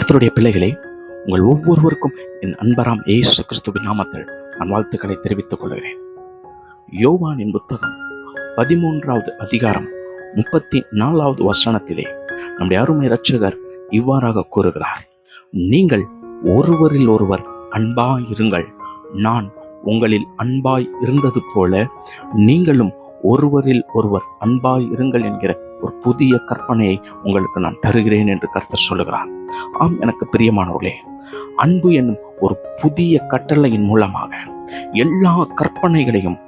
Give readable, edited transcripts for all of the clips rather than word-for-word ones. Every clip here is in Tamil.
கர்த்தருடைய பிள்ளைகளே, உங்கள் ஒவ்வொருவருக்கும் என் அன்பராம் இயேசு கிறிஸ்துவின் நாமத்தில் நான் வாழ்த்துக்களை தெரிவித்துக் கொள்கிறேன். யோவானின் புத்தகம் 13வது அதிகாரம் 34வது வசனத்திலே நம்முடைய அருமை இரட்சகர் இவ்வாறாக கூறுகிறார்: நீங்கள் ஒருவரில் ஒருவர் அன்பாயிருங்கள். நான் உங்களில் அன்பாய் இருந்தது போல நீங்களும் ஒருவரில் ஒருவர் அன்பாய் இருங்கள் என்கிற ஒரு புதிய கற்பனையை உங்களுக்கு நான் தருகிறேன் என்று கர்த்தர் சொல்லுகிறார். ஆம், எனக்கு பிரியமானவர்களே, அன்பு என்னும் ஒரு புதிய கட்டளையின் மூலமாக எல்லா கற்பனைகளையும்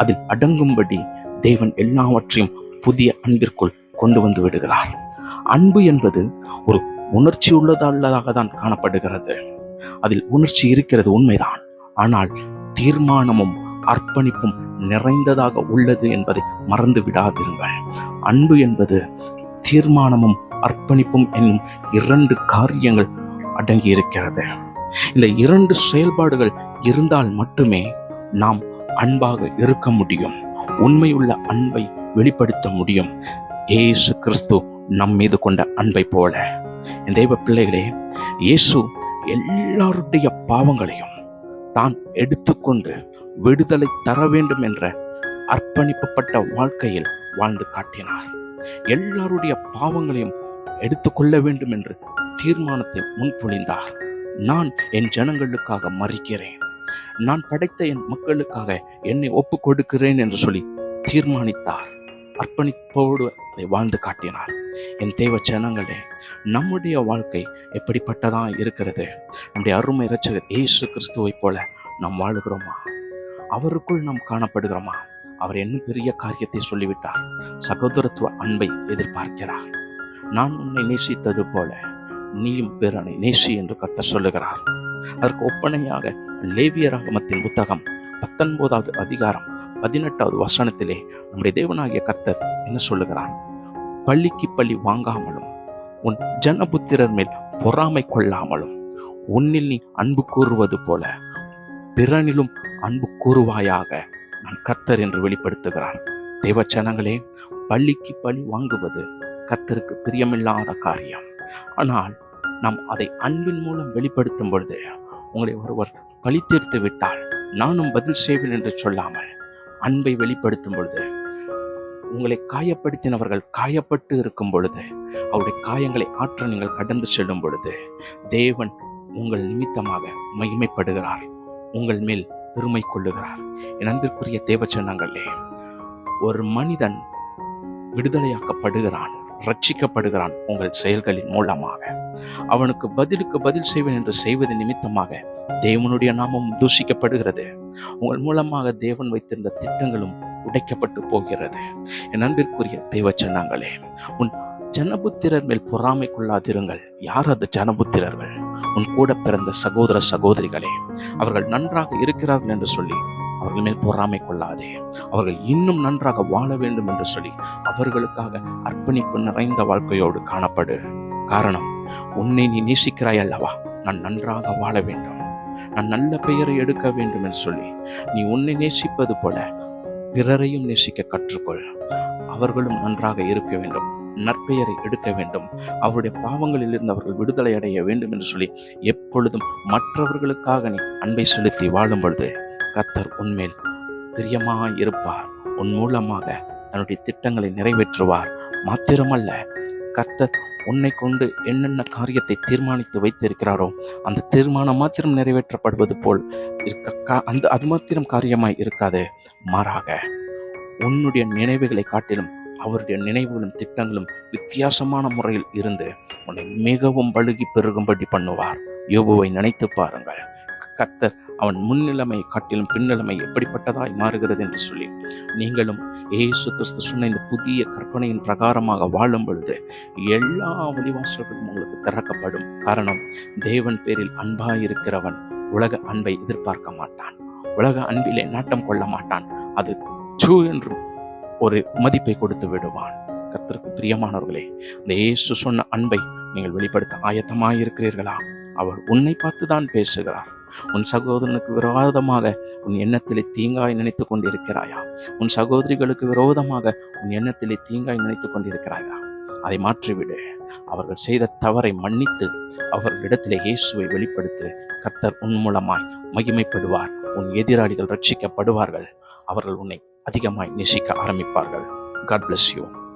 அதில் அடங்கும்படி தேவன் எல்லாவற்றையும் புதிய அன்பிற்குள் கொண்டு வந்து விடுகிறார். அன்பு என்பது ஒரு உணர்ச்சி உள்ளதாக தான் காணப்படுகிறது. அதில் உணர்ச்சி இருக்கிறது உண்மைதான். ஆனால் தீர்மானமும் அர்ப்பணிப்பும் நிறைந்ததாக உள்ளது என்பதை மறந்து விடாதிருங்கள். அன்பு என்பது தீர்மானமும் அர்ப்பணிப்பும் என்னும் 2 காரியங்கள் அடங்கி இருக்கிறது. இந்த 2 செயல்பாடுகள் இருந்தால் மட்டுமே நாம் அன்பாக இருக்க முடியும். உண்மையுள்ள அன்பை வெளிப்படுத்த முடியும். இயேசு கிறிஸ்து நம் மீது கொண்ட அன்பை போல. என் தெய்வ பிள்ளைகளே, இயேசு எல்லாருடைய பாவங்களையும் தான் எடுத்துக்கொண்டு விடுதலை தர வேண்டும் என்ற அர்ப்பணிக்கப்பட்ட வாழ்க்கையில் வாழ்ந்து காட்டினார். எல்லாருடைய பாவங்களையும் எடுத்துக்கொள்ள வேண்டும் என்று தீர்மானத்தை முன்மொழிந்தார். நான் என் ஜனங்களுக்காக மரிக்கிறேன், நான் படைத்த என் மக்களுக்காக என்னை ஒப்புக் கொடுக்கிறேன் என்று சொல்லி தீர்மானித்தார். அர்ப்பணிப்போடு அதை வாழ்ந்து காட்டினார். என் தேவ ஜனங்களே, நம்முடைய வாழ்க்கை எப்படிப்பட்டதா இருக்கிறது? நம்முடைய அருமை இரட்சகர் இயேசு கிறிஸ்துவை போல நாம் வாழுகிறோமா? அவருக்குள் நாம் காணப்படுகிறோமா? அவர் என்ன பெரிய காரியத்தை சொல்லிவிட்டார். சகோதரத்துவ அன்பை எதிர்பார்க்கிறார். நான் உன்னை நேசித்தது போல நீயும் பிறனை நேசி என்று கர்த்தர் சொல்லுகிறார். அதற்கு ஒப்பனையாக லேவியராகமத்தின் புத்தகம் 19வது அதிகாரம் 18வது வசனத்திலே நம்முடைய தேவனாகிய கர்த்தர் என்ன சொல்லுகிறார்? பள்ளிக்கு பள்ளி வாங்காமலும் உன் ஜனபுத்திரர் மேல் பொறாமை கொள்ளாமலும் உன்னில் நீ அன்பு கூறுவது போல பிறனிலும் அன்பு கூறுவாயாக. நான் கர்த்தர் என்று வெளிப்படுத்துகிறார். தேவ ஜனங்களே, பள்ளிக்கு பழி வாங்குவது கர்த்தருக்கு பிரியமில்லாத காரியம். ஆனால் நாம் அதை அன்பின் மூலம் வெளிப்படுத்தும் பொழுது, உங்களை ஒருவர் பழி தீர்த்து விட்டால் நானும் பதில் செய்வேன் என்று சொல்லாமல் அன்பை வெளிப்படுத்தும் பொழுது, உங்களை காயப்படுத்தினவர்கள் காயப்பட்டு இருக்கும் பொழுது, அவருடைய காயங்களை ஆற்ற நீங்கள் கடந்து செல்லும் பொழுது, தேவன் உங்கள் நிமித்தமாக மகிமைப்படுகிறார், உங்கள் மேல் பெருமை கொள்ளுகிறார். என் அன்பிற்குரிய தேவச்சனங்களே, ஒரு மனிதன் விடுதலையாக்கப்படுகிறான், ரட்சிக்கப்படுகிறான் உங்கள் செயல்களின் மூலமாக. அவனுக்கு பதிலுக்கு பதில் செய்வேன் என்று செய்வது நிமித்தமாக தேவனுடைய நாமம் தூஷிக்கப்படுகிறது. உங்கள் மூலமாக தேவன் வைத்திருந்த திட்டங்களும் உடைக்கப்பட்டு போகிறது. என் அன்பிற்குரிய தேவச்சனங்களே, உன் ஜனபுத்திரர் மேல் பொறாமை கொள்ளாதிருங்கள். யார் அந்த ஜனபுத்திரர்கள்? உன் கூட பிறந்த சகோதர சகோதரிகளே. அவர்கள் நன்றாக இருக்கிறார்கள் என்று சொல்லி அவர்கள் மேல் பொறாமை கொள்ளாதே. அவர்கள் இன்னும் நன்றாக வாழ வேண்டும் என்று சொல்லி அவர்களுக்காக அர்ப்பணிப்பு நிறைந்த வாழ்க்கையோடு காணப்படு. காரணம், உன்னை நீ நேசிக்கிறாய் அல்லவா? நான் நன்றாக வாழ வேண்டும், நான் நல்ல பெயரை எடுக்க வேண்டும் என்று சொல்லி நீ உன்னை நேசிப்பது போல பிறரையும் நேசிக்க கற்றுக்கொள். அவர்களும் நன்றாக இருக்க வேண்டும், நற்பெயரை எடுக்க வேண்டும், அவருடைய பாவங்களில் இருந்து அவர்கள் விடுதலை அடைய வேண்டும் என்று சொல்லி எப்பொழுதும் மற்றவர்களுக்காக நீ அன்பை செலுத்தி வாழும் பொழுது கர்த்தர் உன்மேல் பிரியமாய் இருப்பார். உன் மூலமாக தன்னுடைய திட்டங்களை நிறைவேற்றுவார். மாத்திரமல்ல, கர்த்தர் உன்னை கொண்டு என்னென்ன காரியத்தை தீர்மானித்து வைத்திருக்கிறாரோ அந்த தீர்மானம் மாத்திரம் நிறைவேற்றப்படுவது போல் அது மாத்திரம் காரியமாய் இருக்காது. மாறாக உன்னுடைய நினைவுகளை காட்டிலும் அவருடைய நினைவுகளும் திட்டங்களும் வித்தியாசமான முறையில் இருந்து உன்னை மிகவும் பழுகி பெருகும்படி பண்ணுவார். யோபுவை நினைத்து பாருங்கள். கர்த்தர் அவன் முன்னிலைமை காட்டிலும் பின்னிலைமை எப்படிப்பட்டதாய் மாறுகிறது என்று சொல்லி நீங்களும் இயேசு கிறிஸ்து சொன்ன இந்த புதிய கற்பனையின் பிரகாரமாக வாழும் பொழுது எல்லா வழிவாசல்களும் உங்களுக்கு திறக்கப்படும். காரணம், தேவன் பேரில் அன்பாயிருக்கிறவன் உலக அன்பை எதிர்பார்க்க மாட்டான், உலக அன்பிலே நாட்டம் கொள்ள மாட்டான். அது சூ என்று ஒரு மதிப்பை கொடுத்து விடுவான். கர்த்தருக்கு பிரியமானவர்களே, இந்த இயேசு சொன்ன அன்பை நீங்கள் வெளிப்படுத்த ஆயத்தமாயிருக்கிறீர்களா? அவர் உன்னை பார்த்துதான் பேசுகிறார். உன் சகோதரனுக்கு விரோதமாக உன் எண்ணத்திலே தீங்காய் நினைத்து கொண்டிருக்கிறாயா? உன் சகோதரிகளுக்கு விரோதமாக உன் எண்ணத்திலே தீங்காய் நினைத்து கொண்டிருக்கிறாயா? அதை மாற்றிவிடு. அவர்கள் செய்த தவறை மன்னித்து அவர்களிடத்திலே இயேசுவை வெளிப்படுத்து. கர்த்தர் உன் மூலமாய் மகிமைப்படுவார். உன் எதிராளிகள் ரட்சிக்கப்படுவார்கள். அவர்கள் உன்னை அதிகமாய் நேசிக்க ஆரம்பிப்பார்கள். God bless you.